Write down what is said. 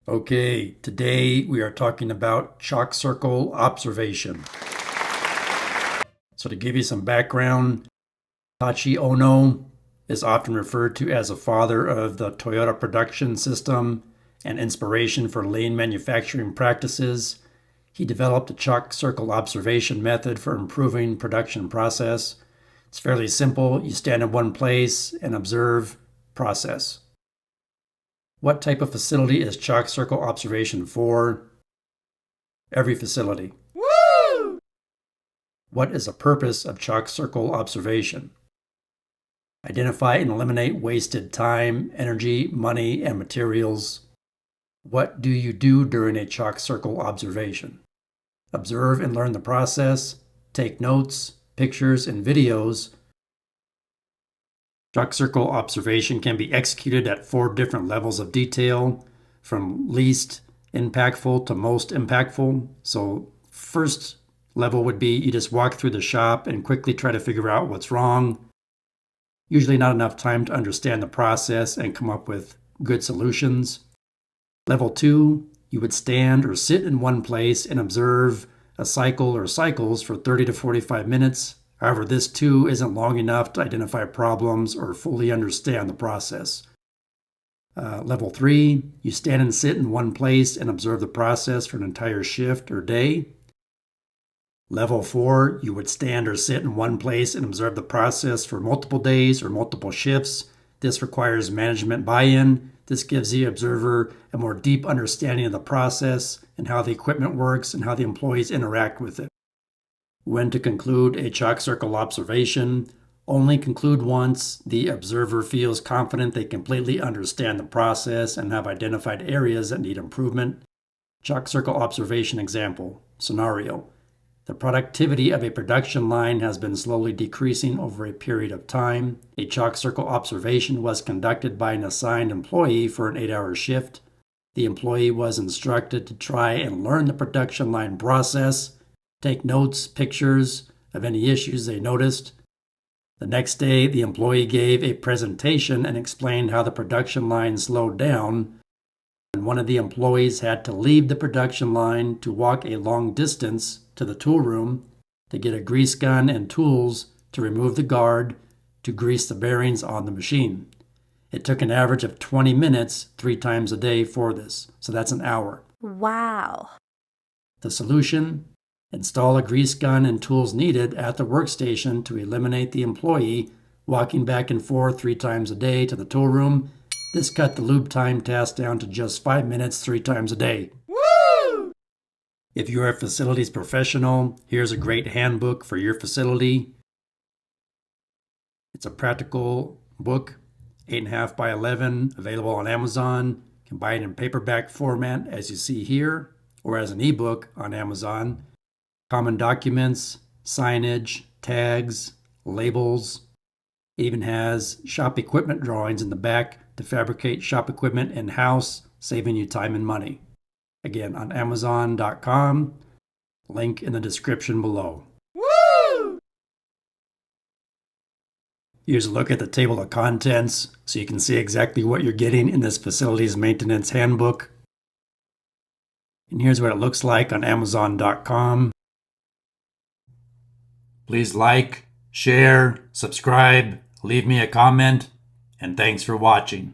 Okay, today we are talking about chalk circle observation. So to give you some background, Tachi Ono is often referred to as a father of the Toyota production system and inspiration for lean manufacturing practices. He developed a chalk circle observation method for improving production process. It's fairly simple. You stand in one place and observe process. What type of facility is chalk circle observation for? Every facility. Woo! What is the purpose of chalk circle observation? Identify and eliminate wasted time, energy, money, and materials. What do you do during a chalk circle observation? Observe and learn the process, take notes, pictures, and videos. Chalk circle observation can be executed at 4 different levels of detail, from least impactful to most impactful. So first level would be you just walk through the shop and quickly try to figure out what's wrong. Usually not enough time to understand the process and come up with good solutions. Level 2, you would stand or sit in one place and observe a cycle or cycles for 30 to 45 minutes. However, this too isn't long enough to identify problems or fully understand the process. Level 3, you stand and sit in one place and observe the process for an entire shift or day. Level 4, you would stand or sit in one place and observe the process for multiple days or multiple shifts. This requires management buy-in. This gives the observer a more deep understanding of the process and how the equipment works and how the employees interact with it. When to conclude a chalk circle observation, only conclude once the observer feels confident they completely understand the process and have identified areas that need improvement. Chalk circle observation example, scenario. The productivity of a production line has been slowly decreasing over a period of time. A chalk circle observation was conducted by an assigned employee for an 8-hour shift. The employee was instructed to try and learn the production line process, take notes, pictures of any issues they noticed. The next day, the employee gave a presentation and explained how the production line slowed down, and one of the employees had to leave the production line to walk a long distance to the tool room to get a grease gun and tools to remove the guard to grease the bearings on the machine. It took an average of 20 minutes 3 times a day for this, so that's an hour. Wow. The solution: install a grease gun and tools needed at the workstation to eliminate the employee walking back and forth 3 times a day to the tool room. This cut the lube time task down to just 5 minutes 3 times a day. Woo! If you're a facilities professional, here's a great handbook for your facility. It's a practical book, 8.5 by 11, available on Amazon. You can buy it in paperback format, as you see here, or as an ebook on Amazon. Common documents, signage, tags, labels. It even has shop equipment drawings in the back to fabricate shop equipment in-house, saving you time and money. Again, on Amazon.com, link in the description below. Woo! Here's a look at the table of contents so you can see exactly what you're getting in this facilities maintenance handbook. And here's what it looks like on Amazon.com. Please like, share, subscribe, leave me a comment, and thanks for watching.